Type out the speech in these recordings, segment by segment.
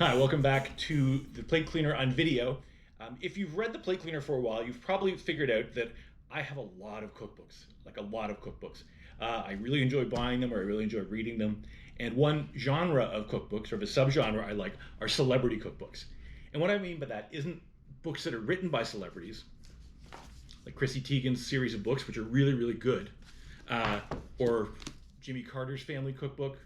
Hi, welcome back to the Plate Cleaner on video. If you've read the Plate Cleaner for a while, you've probably figured out that I have a lot of cookbooks, like a lot of cookbooks. I really enjoy buying them, or I really enjoy reading them. And one genre of cookbooks, or of a subgenre I like, are celebrity cookbooks. And what I mean by that isn't books that are written by celebrities, like Chrissy Teigen's series of books, which are really, really good, or Jimmy Carter's family cookbook,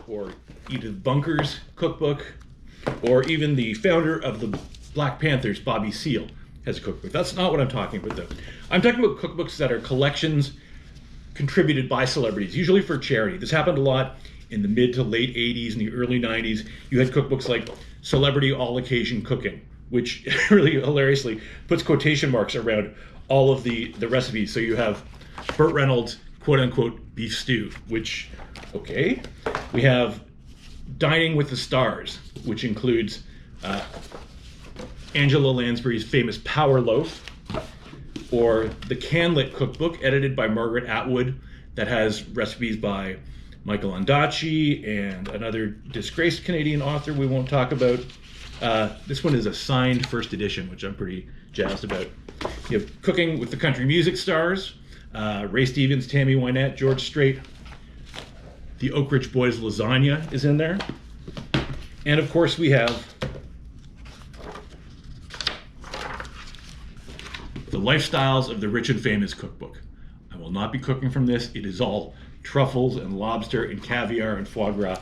or Edith Bunker's cookbook, or even the founder of the Black Panthers, Bobby Seale, has a cookbook. That's not what I'm talking about, though. I'm talking about cookbooks that are collections contributed by celebrities, usually for charity. This happened a lot in the mid to late 80s and the early 90s. You had cookbooks like Celebrity All Occasion Cooking, which really hilariously puts quotation marks around all of the recipes. So you have Burt Reynolds' quote-unquote beef stew, which, okay. We have Dining with the Stars, which includes Angela Lansbury's famous Power Loaf, or the Canlit Cookbook, edited by Margaret Atwood, that has recipes by Michael Ondaatje and another disgraced Canadian author we won't talk about. This one is a signed first edition, which I'm pretty jazzed about. You have Cooking with the Country Music Stars, Ray Stevens, Tammy Wynette, George Strait. The Oak Ridge Boys lasagna is in there. And of course we have the Lifestyles of the Rich and Famous cookbook. I will not be cooking from this. It is all truffles and lobster and caviar and foie gras.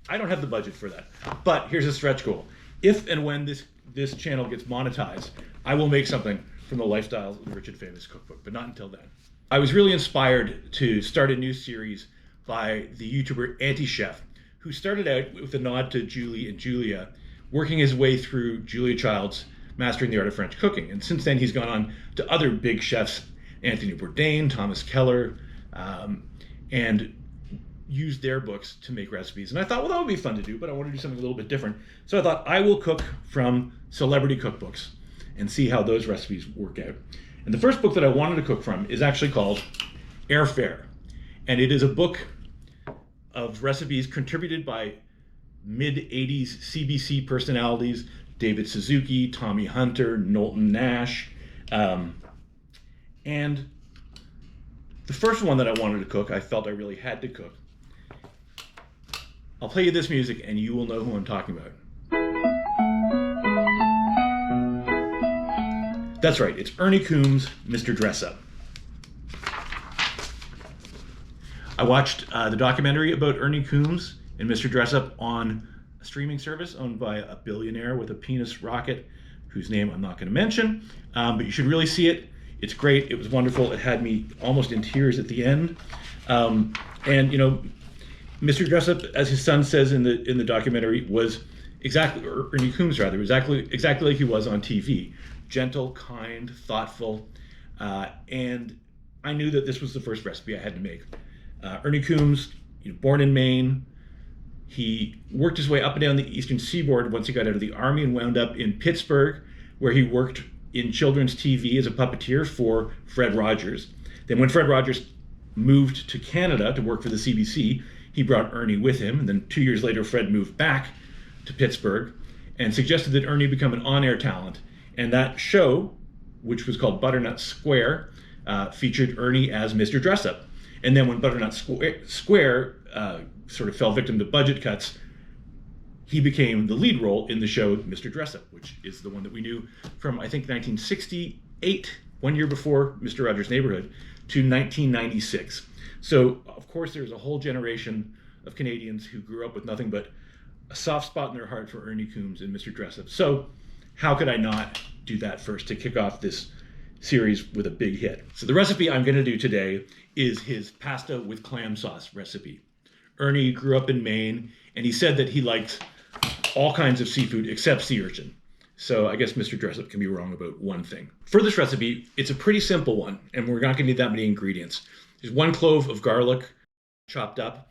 I don't have the budget for that. But here's a stretch goal. If and when this channel gets monetized, I will make something from the Lifestyles of the Rich and Famous cookbook, but not until then. I was really inspired to start a new series by the YouTuber Anti-Chef, who started out with a nod to Julie and Julia, working his way through Julia Child's Mastering the Art of French Cooking. And since then, he's gone on to other big chefs, Anthony Bourdain, Thomas Keller, and used their books to make recipes. And I thought, well, that would be fun to do, but I want to do something a little bit different. So I thought I will cook from celebrity cookbooks and see how those recipes work out. And the first book that I wanted to cook from is actually called Airfare. And it is a book of recipes contributed by mid-80s CBC personalities, David Suzuki, Tommy Hunter, Knowlton Nash. And the first one that I wanted to cook, I felt I really had to cook. I'll play you this music and you will know who I'm talking about. That's right, it's Ernie Coombs' Mr. Dressup. I watched the documentary about Ernie Coombs and Mr. Dressup on a streaming service owned by a billionaire with a penis rocket, whose name I'm not going to mention, but you should really see it. It's great. It was wonderful. It had me almost in tears at the end. And you know, Mr. Dressup, as his son says in the documentary, was exactly, or Ernie Coombs rather, was exactly like he was on TV. Gentle, kind, thoughtful, and I knew that this was the first recipe I had to make. Ernie Coombs, born in Maine, he worked his way up and down the eastern seaboard once he got out of the army and wound up in Pittsburgh, where he worked in children's TV as a puppeteer for Fred Rogers. Then when Fred Rogers moved to Canada to work for the CBC, he brought Ernie with him. And then 2 years later, Fred moved back to Pittsburgh and suggested that Ernie become an on-air talent. And that show, which was called Butternut Square, featured Ernie as Mr. Dressup. And then when Butternut Square sort of fell victim to budget cuts, he became the lead role in the show Mr. Dressup, which is the one that we knew from, I think, 1968, 1 year before Mr. Rogers' Neighborhood, to 1996. So, of course, there's a whole generation of Canadians who grew up with nothing but a soft spot in their heart for Ernie Coombs and Mr. Dressup. So how could I not do that first to kick off this series with a big hit? So the recipe I'm going to do today is his pasta with clam sauce recipe. Ernie grew up in Maine, and he said that he liked all kinds of seafood except sea urchin. So I guess Mr. Dressup can be wrong about one thing. For this recipe, it's a pretty simple one, and we're not going to need that many ingredients. There's 1 clove of garlic chopped up.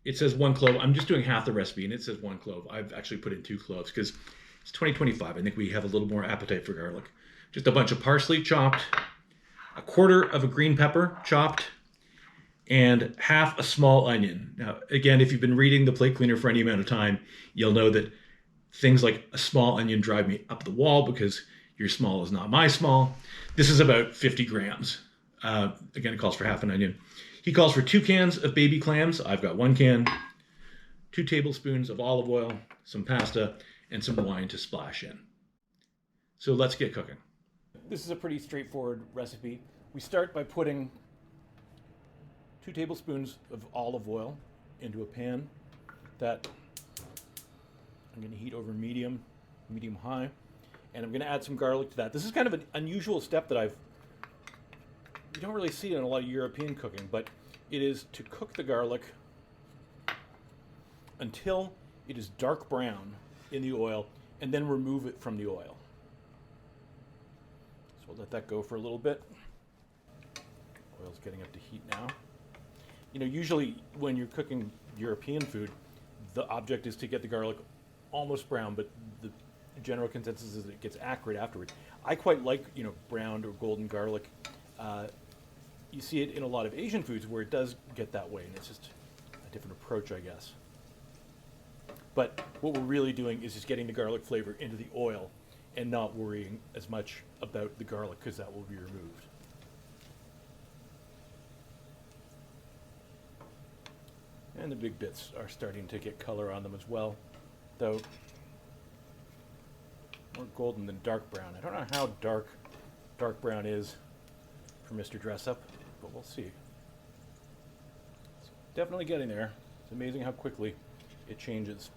It says 1 clove. I'm just doing half the recipe, and it says 1 clove. I've actually put in 2 cloves because it's 2025. I think we have a little more appetite for garlic. Just a bunch of parsley chopped, 1/4 of a green pepper chopped, and half a small onion. Now, again, if you've been reading the Plate Cleaner for any amount of time, you'll know that Things like a small onion drive me up the wall because your small is not my small. This is about 50 grams. Again, it calls for half an onion. He calls for 2 cans of baby clams. I've got 1 can, 2 tablespoons of olive oil, some pasta, and some wine to splash in. So let's get cooking. This is a pretty straightforward recipe. We start by putting 2 tablespoons of olive oil into a pan that I'm going to heat over medium high, and I'm going to add some garlic to that. This is kind of an unusual step that you don't really see it in a lot of European cooking, but it is to cook the garlic until it is dark brown in the oil, and then remove it from the oil. So we'll let that go for a little bit. Oil's getting up to heat now. You know, usually when you're cooking European food, the object is to get the garlic almost brown, but the general consensus is that it gets acrid afterwards. I quite like, you know, browned or golden garlic. You see it in a lot of Asian foods where it does get that way, and it's just a different approach, I guess. But what we're really doing is just getting the garlic flavor into the oil and not worrying as much about the garlic, because that will be removed. And the big bits are starting to get color on them as well, though more golden than dark brown. I don't know how dark brown is for Mr. Dressup, but we'll see. It's definitely getting there. It's amazing how quickly it changes.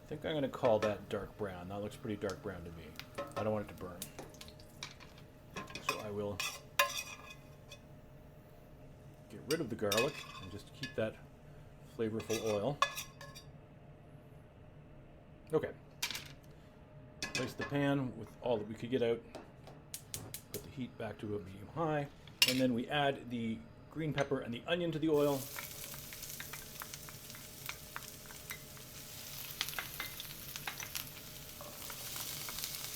I think I'm going to call that dark brown. That looks pretty dark brown to me. I don't want it to burn. So I will get rid of the garlic and just keep that flavorful oil. Okay. Place the pan with all that we could get out. Put the heat back to a medium high. And then we add the green pepper and the onion to the oil.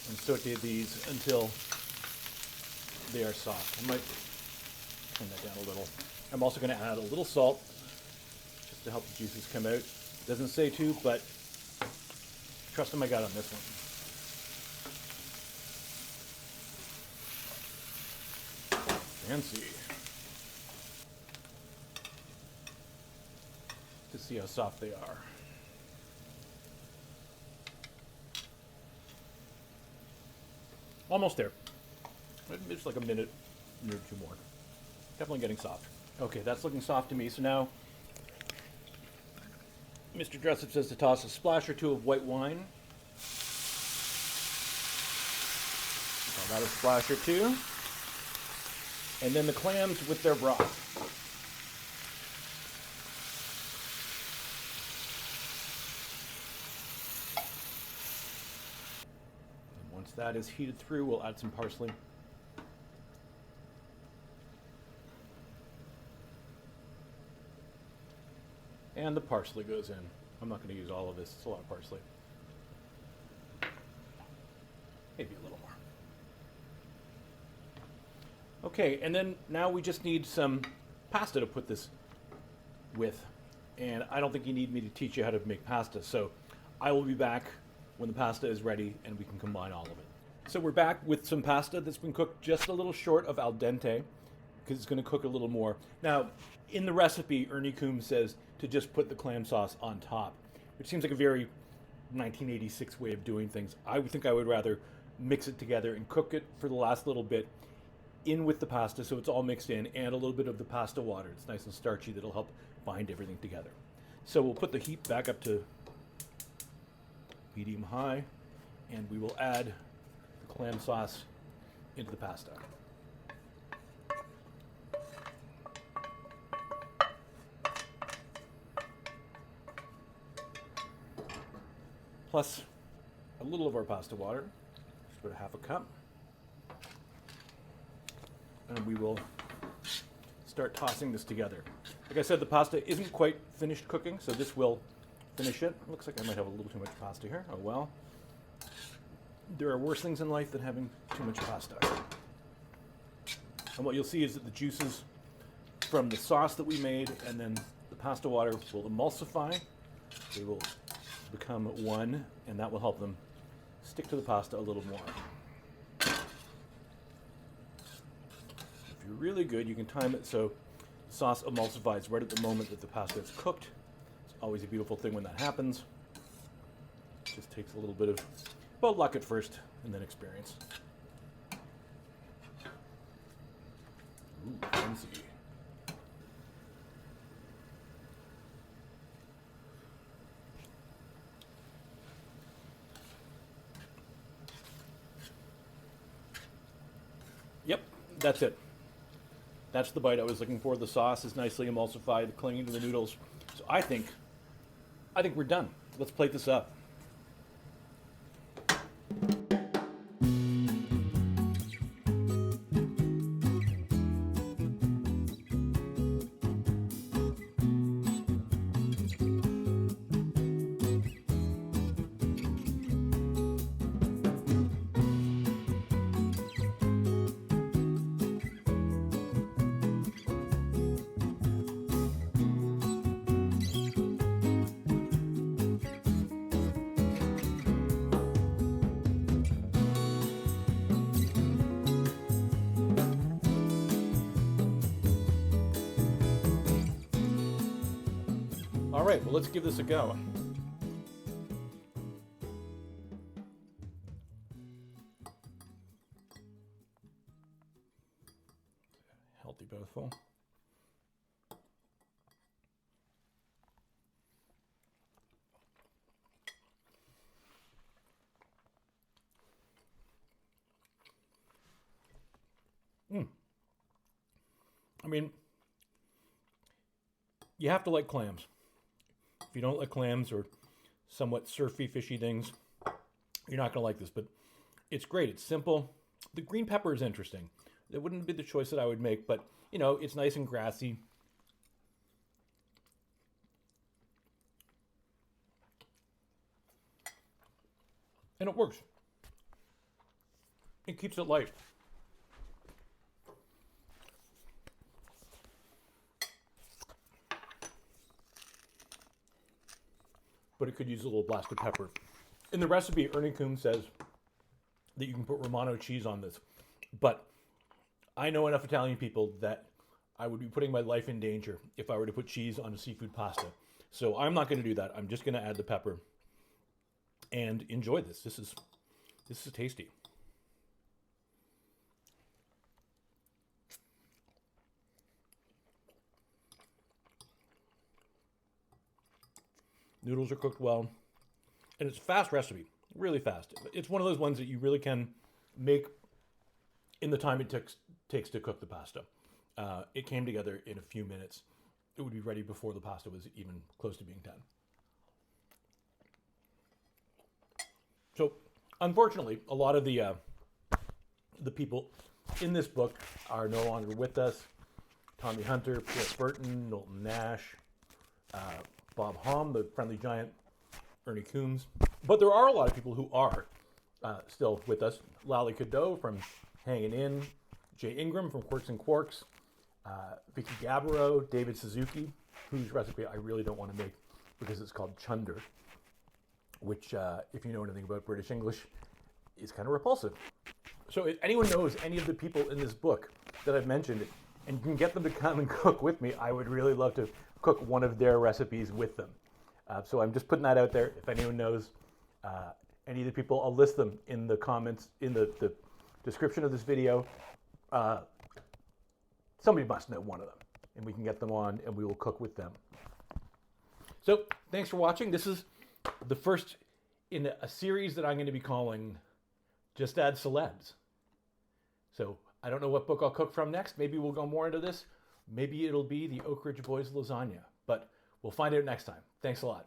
And saute these until they are soft. I might turn that down a little. I'm also going to add a little salt just to help the juices come out. Doesn't say to, but trust him, I got on this one. Fancy. To see how soft they are. Almost there. It's like a minute or 2 more. Definitely getting soft. Okay, that's looking soft to me. So now, Mr. Dressup says to toss a splash or 2 of white wine. About a splash or 2. And then the clams with their broth. And once that is heated through, we'll add some parsley. And the parsley goes in. I'm not going to use all of this. It's a lot of parsley. Maybe a little more. Okay, and then now we just need some pasta to put this with. And I don't think you need me to teach you how to make pasta, so I will be back when the pasta is ready and we can combine all of it. So we're back with some pasta that's been cooked just a little short of al dente, because it's going to cook a little more. Now, in the recipe, Ernie Coombs says to just put the clam sauce on top, which seems like a very 1986 way of doing things. I would think I would rather mix it together and cook it for the last little bit in with the pasta so it's all mixed in, and a little bit of the pasta water. It's nice and starchy. That'll help bind everything together. So we'll put the heat back up to medium high, and we will add the clam sauce into the pasta. Plus a little of our pasta water, just about 1/2 cup. And we will start tossing this together. Like I said, the pasta isn't quite finished cooking, so this will finish it. Looks like I might have a little too much pasta here. Oh well. There are worse things in life than having too much pasta. And what you'll see is that the juices from the sauce that we made and then the pasta water will emulsify. They will become one, and that will help them stick to the pasta a little more. If you're really good, you can time it so the sauce emulsifies right at the moment that the pasta is cooked. It's always a beautiful thing when that happens. It just takes a little bit of, well, luck at first, and then experience. Ooh, fancy. Yep, that's it. That's the bite I was looking for. The sauce is nicely emulsified, clinging to the noodles. So I think we're done. Let's plate this up. All right, well, let's give this a go. Healthy mouthful. I mean, you have to like clams. If you don't like clams or somewhat surfy, fishy things, you're not going to like this, but it's great. It's simple. The green pepper is interesting. It wouldn't be the choice that I would make, but, you know, it's nice and grassy. And it works. It keeps it light. But it could use a little blast of pepper. In the recipe, Ernie Coombs says that you can put Romano cheese on this. But I know enough Italian people that I would be putting my life in danger if I were to put cheese on a seafood pasta. So I'm not going to do that. I'm just going to add the pepper and enjoy this. This is tasty. Noodles are cooked well, and it's a fast recipe, really fast. It's one of those ones that you really can make in the time it takes to cook the pasta. It came together in a few minutes. It would be ready before the pasta was even close to being done. So, unfortunately, a lot of the people in this book are no longer with us. Tommy Hunter, Pierre Berton, Knowlton Nash, Bob Hom, the Friendly Giant, Ernie Coombs. But there are a lot of people who are still with us. Lally Cadeau from Hanging In, Jay Ingram from Quirks and Quarks, Vicky Gabbro, David Suzuki, whose recipe I really don't want to make because it's called chunder, which, if you know anything about British English, is kind of repulsive. So if anyone knows any of the people in this book that I've mentioned and can get them to come and cook with me, I would really love to cook one of their recipes with them. So I'm just putting that out there. If anyone knows any of the people, I'll list them in the comments, in the description of this video. Somebody must know one of them, and we can get them on, and we will cook with them. So thanks for watching. This is the first in a series that I'm going to be calling Just Add Celebs. So I don't know what book I'll cook from next. Maybe we'll go more into this. Maybe it'll be the Oak Ridge Boys lasagna, but we'll find out next time. Thanks a lot.